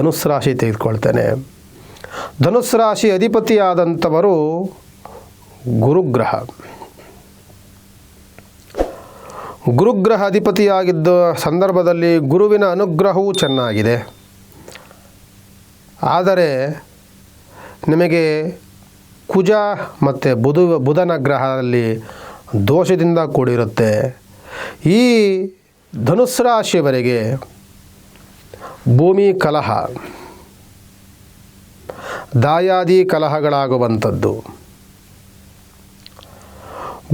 ಧನುಸ್ಸು ರಾಶಿ ತೆಗೆದುಕೊಳ್ತೇನೆ. ಧನುಸ್ಸು ರಾಶಿ ಅಧಿಪತಿಯಾದಂಥವರು ಗುರುಗ್ರಹ. ಗುರುಗ್ರಹ ಅಧಿಪತಿಯಾಗಿದ್ದ ಸಂದರ್ಭದಲ್ಲಿ ಗುರುವಿನ ಅನುಗ್ರಹವೂ ಚೆನ್ನಾಗಿದೆ. ಆದರೆ ನಿಮಗೆ ಕುಜ ಮತ್ತು ಬುಧನ ಗ್ರಹದಲ್ಲಿ ದೋಷದಿಂದ ಕೂಡಿರುತ್ತೆ. ಈ ಧನುಸ್ಸು ರಾಶಿಯವರೆಗೆ ಭೂಮಿ ಕಲಹ, ದಾಯಾದಿ ಕಲಹಗಳಾಗುವಂಥದ್ದು,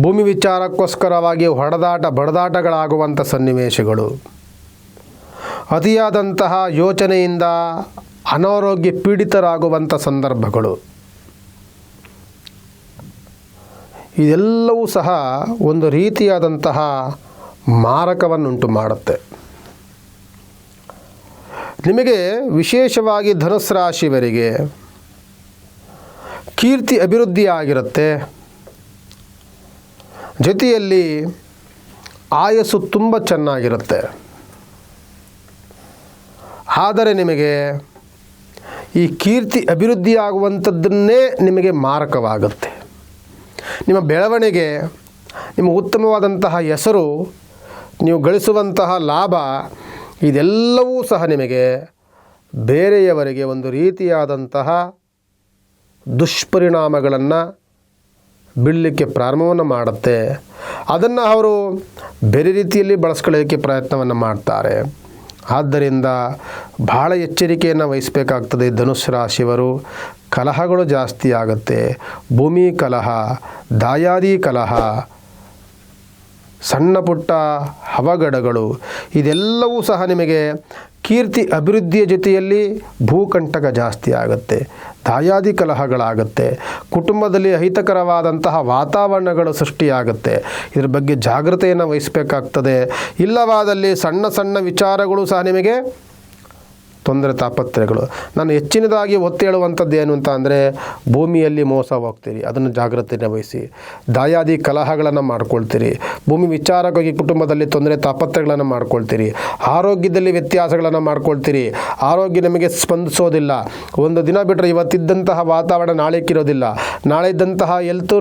ಭೂಮಿ ವಿಚಾರಕ್ಕೋಸ್ಕರವಾಗಿ ಬಡದಾಟಗಳಾಗುವಂಥ ಸನ್ನಿವೇಶಗಳು, ಅತಿಯಾದಂತಹ ಯೋಚನೆಯಿಂದ ಅನಾರೋಗ್ಯ ಪೀಡಿತರಾಗುವಂಥ ಸಂದರ್ಭಗಳು, ಇದೆಲ್ಲವೂ ಸಹ ಒಂದು ರೀತಿಯಾದಂತಹ ಮಾರಕವನ್ನುಂಟು ಮಾಡುತ್ತೆ. ನಿಮಗೆ ವಿಶೇಷವಾಗಿ ಧನುಸ್ಸು ರಾಶಿಯವರಿಗೆ ಕೀರ್ತಿ ಅಭಿವೃದ್ಧಿ ಆಗಿರುತ್ತೆ. ಜೊತೆಯಲ್ಲಿ ಆಯಸ್ಸು ತುಂಬ ಚೆನ್ನಾಗಿರುತ್ತೆ. ಆದರೆ ನಿಮಗೆ ಈ ಕೀರ್ತಿ ಅಭಿವೃದ್ಧಿ ಆಗುವಂಥದ್ದನ್ನೇ ನಿಮಗೆ ಮಾರಕವಾಗುತ್ತೆ. ನಿಮ್ಮ ಬೆಳವಣಿಗೆ, ನಿಮ್ಮ ಉತ್ತಮವಾದಂತಹ ಹೆಸರು, ನೀವು ಗಳಿಸುವಂತಹ ಲಾಭ, ಇದೆಲ್ಲವೂ ಸಹ ನಿಮಗೆ ಬೇರೆಯವರಿಗೆ ಒಂದು ರೀತಿಯಾದಂತಹ ದುಷ್ಪರಿಣಾಮಗಳನ್ನು ಬೀಳಲಿಕ್ಕೆ ಪ್ರಾರಂಭವನ್ನು ಮಾಡುತ್ತೆ. ಅದನ್ನು ಅವರು ಬೇರೆ ರೀತಿಯಲ್ಲಿ ಬಳಸ್ಕೊಳ್ಳೋಕ್ಕೆ ಪ್ರಯತ್ನವನ್ನು ಮಾಡ್ತಾರೆ. ಆದ್ದರಿಂದ ಭಾಳ ಎಚ್ಚರಿಕೆಯನ್ನು ವಹಿಸಬೇಕಾಗ್ತದೆ. ಧನುಸ್ಸು ರಾಶಿಯವರು ಕಲಹಗಳು ಜಾಸ್ತಿ ಆಗುತ್ತೆ. ಭೂಮಿ ಕಲಹ, ದಾಯಾದಿ ಕಲಹ, ಸಣ್ಣ ಪುಟ್ಟ ಅವಘಡಗಳು, ಇದೆಲ್ಲವೂ ಸಹ ನಿಮಗೆ ಕೀರ್ತಿ ಅಭಿವೃದ್ಧಿಯ ಜೊತೆಯಲ್ಲಿ ಭೂಕಂಟಕ ಜಾಸ್ತಿ ಆಗುತ್ತೆ, ದಾಯಾದಿ ಕಲಹಗಳಾಗುತ್ತೆ, ಕುಟುಂಬದಲ್ಲಿ ಅಹಿತಕರವಾದಂತಹ ವಾತಾವರಣಗಳು ಸೃಷ್ಟಿಯಾಗುತ್ತೆ. ಇದರ ಬಗ್ಗೆ ಜಾಗ್ರತೆಯನ್ನು ವಹಿಸಬೇಕಾಗ್ತದೆ. ಇಲ್ಲವಾದಲ್ಲಿ ಸಣ್ಣ ಸಣ್ಣ ವಿಚಾರಗಳು ಸಹ ನಿಮಗೆ ತೊಂದರೆ ತಾಪತ್ರೆಗಳು. ನಾನು ಹೆಚ್ಚಿನದಾಗಿ ಒತ್ತಿ ಹೇಳುವಂಥದ್ದು ಏನು ಅಂತ ಅಂದರೆ, ಭೂಮಿಯಲ್ಲಿ ಮೋಸ ಹೋಗ್ತೀರಿ, ಅದನ್ನು ಜಾಗ್ರತೆಯನ್ನು ವಹಿಸಿ. ದಾಯಾದಿ ಕಲಹಗಳನ್ನು ಮಾಡ್ಕೊಳ್ತೀರಿ, ಭೂಮಿ ವಿಚಾರಕ್ಕಾಗಿ ಕುಟುಂಬದಲ್ಲಿ ತೊಂದರೆ ತಾಪತ್ರೆಗಳನ್ನು ಮಾಡ್ಕೊಳ್ತೀರಿ, ಆರೋಗ್ಯದಲ್ಲಿ ವ್ಯತ್ಯಾಸಗಳನ್ನು ಮಾಡ್ಕೊಳ್ತೀರಿ. ಆರೋಗ್ಯ ನಿಮಗೆ ಸ್ಪಂದಿಸೋದಿಲ್ಲ. ಒಂದು ದಿನ ಬಿಟ್ಟರೆ ಇವತ್ತಿದ್ದಂತಹ ವಾತಾವರಣ ನಾಳೆಕ್ಕಿರೋದಿಲ್ಲ, ನಾಳೆ ಇದ್ದಂತಹ ಹೆಲ್ತು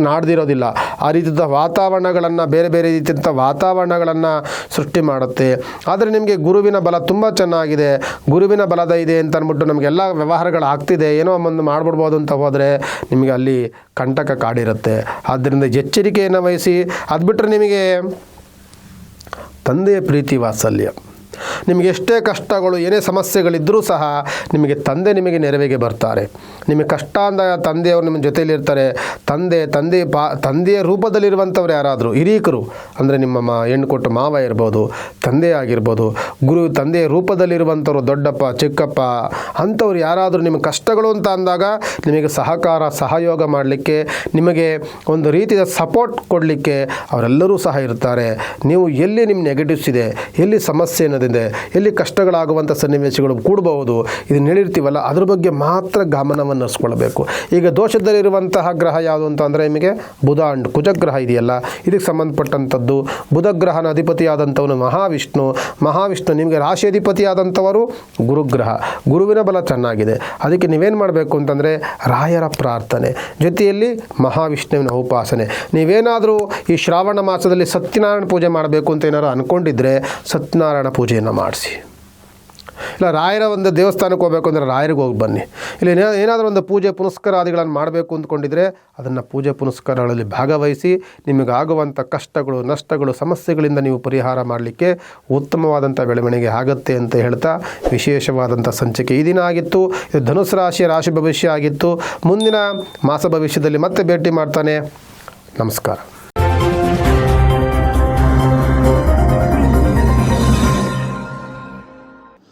ನಾಡ್ದಿರೋದಿಲ್ಲ. ಆ ರೀತಿಯ ವಾತಾವರಣಗಳನ್ನು, ಬೇರೆ ಬೇರೆ ರೀತಿಯಂಥ ವಾತಾವರಣಗಳನ್ನು ಸೃಷ್ಟಿ ಮಾಡುತ್ತೆ. ಆದರೆ ನಿಮಗೆ ಗುರುವಿನ ಬಲ ತುಂಬ ಚೆನ್ನಾಗಿದೆ, ಗುರುವಿನ ಬಲದ ಇದೆ ಅಂತ ಅಂದ್ಬಿಟ್ಟು ನಮಗೆಲ್ಲ ವ್ಯವಹಾರಗಳು ಆಗ್ತಿದೆ, ಏನೋ ಒಂದು ಮಾಡಿಬಿಡ್ಬೋದು ಅಂತ ಹೋದರೆ ನಿಮಗೆ ಅಲ್ಲಿ ಕಂಟಕ ಕಾಡಿರುತ್ತೆ. ಆದ್ದರಿಂದ ಎಚ್ಚರಿಕೆಯನ್ನು ವಹಿಸಿ. ಅದು ಬಿಟ್ಟರೆ ನಿಮಗೆ ತಂದೆಯ ಪ್ರೀತಿ ವಾತ್ಸಲ್ಯ, ನಿಮಗೆ ಎಷ್ಟೇ ಕಷ್ಟಗಳು, ಏನೇ ಸಮಸ್ಯೆಗಳಿದ್ದರೂ ಸಹ ನಿಮಗೆ ತಂದೆ ನೆರವಿಗೆ ಬರ್ತಾರೆ. ನಿಮಗೆ ಕಷ್ಟ ಅಂದಾಗ ತಂದೆಯವರು ನಿಮ್ಮ ಜೊತೆಯಲ್ಲಿರ್ತಾರೆ. ತಂದೆಯ ರೂಪದಲ್ಲಿರುವಂಥವ್ರು ಯಾರಾದರೂ ಹಿರೀಕರು ಅಂದರೆ ನಿಮ್ಮ ಹೆಣ್ಣು ಕೊಟ್ಟು ಮಾವ ಇರ್ಬೋದು, ತಂದೆ ಆಗಿರ್ಬೋದು, ತಂದೆಯ ರೂಪದಲ್ಲಿರುವಂಥವ್ರು ದೊಡ್ಡಪ್ಪ ಚಿಕ್ಕಪ್ಪ ಅಂಥವ್ರು ಯಾರಾದರೂ ನಿಮ್ಮ ಕಷ್ಟಗಳು ಅಂತ ಅಂದಾಗ ನಿಮಗೆ ಸಹಯೋಗ ಮಾಡಲಿಕ್ಕೆ, ನಿಮಗೆ ಒಂದು ರೀತಿಯ ಸಪೋರ್ಟ್ ಕೊಡಲಿಕ್ಕೆ ಅವರೆಲ್ಲರೂ ಸಹ ಇರ್ತಾರೆ. ನೀವು ಎಲ್ಲಿ ನಿಮ್ಮ ನೆಗೆಟಿವ್ಸ್ ಇದೆ, ಎಲ್ಲಿ ಸಮಸ್ಯೆ ಅನ್ನೋದಿದೆ, ಎಲ್ಲಿ ಕಷ್ಟಗಳಾಗುವಂಥ ಸನ್ನಿವೇಶಗಳು ಕೂಡಬಹುದು, ಇದನ್ನು ಹೇಳಿರ್ತೀವಲ್ಲ, ಅದ್ರ ಬಗ್ಗೆ ಮಾತ್ರ ಗಮನವನ್ನು ಹರಿಸ್ಕೊಳ್ಬೇಕು. ಈಗ ದೋಷದಲ್ಲಿರುವಂತಹ ಗ್ರಹ ಯಾವುದು ಅಂತ ಅಂದರೆ ನಿಮಗೆ ಬುಧ ಅಂಡ್ ಕುಜಗ್ರಹ ಇದೆಯಲ್ಲ, ಇದಕ್ಕೆ ಸಂಬಂಧಪಟ್ಟಂಥದ್ದು. ಬುಧಗ್ರಹನ ಅಧಿಪತಿಯಾದಂಥವನು ಮಹಾವಿಷ್ಣು ನಿಮಗೆ ರಾಶಿ ಅಧಿಪತಿಯಾದಂಥವರು ಗುರುಗ್ರಹ. ಗುರುವಿನ ಬಲ ಚೆನ್ನಾಗಿದೆ. ಅದಕ್ಕೆ ನೀವೇನು ಮಾಡಬೇಕು ಅಂತಂದರೆ ರಾಯರ ಪ್ರಾರ್ಥನೆ ಜೊತೆಯಲ್ಲಿ ಮಹಾವಿಷ್ಣುವಿನ ಉಪಾಸನೆ. ನೀವೇನಾದರೂ ಈ ಶ್ರಾವಣ ಮಾಸದಲ್ಲಿ ಸತ್ಯನಾರಾಯಣ ಪೂಜೆ ಮಾಡಬೇಕು ಅಂತ ಏನಾದ್ರು ಅಂದ್ಕೊಂಡಿದ್ರೆ ಸತ್ಯನಾರಾಯಣ ಪೂಜೆಯನ್ನು ಮಾಡಿಸಿ. ಇಲ್ಲ ರಾಯರ ಒಂದು ದೇವಸ್ಥಾನಕ್ಕೆ ಹೋಗಬೇಕು ಅಂದರೆ ರಾಯರಿಗೆ ಹೋಗಿ ಬನ್ನಿ. ಇಲ್ಲ ಏನಾದರೂ ಒಂದು ಪೂಜೆ ಪುನಸ್ಕಾರಾದಿಗಳನ್ನು ಮಾಡಬೇಕು ಅಂದ್ಕೊಂಡಿದ್ರೆ ಅದನ್ನು ಪೂಜೆ ಪುನಸ್ಕಾರಗಳಲ್ಲಿ ಭಾಗವಹಿಸಿ ನಿಮಗಾಗುವಂಥ ಕಷ್ಟಗಳು, ನಷ್ಟಗಳು, ಸಮಸ್ಯೆಗಳಿಂದ ನೀವು ಪರಿಹಾರ ಮಾಡಲಿಕ್ಕೆ ಉತ್ತಮವಾದಂಥ ಬೆಳವಣಿಗೆ ಆಗುತ್ತೆ ಅಂತ ಹೇಳ್ತಾ ವಿಶೇಷವಾದಂಥ ಸಂಚಿಕೆ ಈ ದಿನ ಆಗಿತ್ತು. ಇದು ಧನುಸ್ಸು ರಾಶಿಯ ರಾಶಿ ಭವಿಷ್ಯ ಆಗಿತ್ತು. ಮುಂದಿನ ಮಾಸ ಭವಿಷ್ಯದಲ್ಲಿ ಮತ್ತೆ ಭೇಟಿ ಮಾಡ್ತಾನೆ. ನಮಸ್ಕಾರ.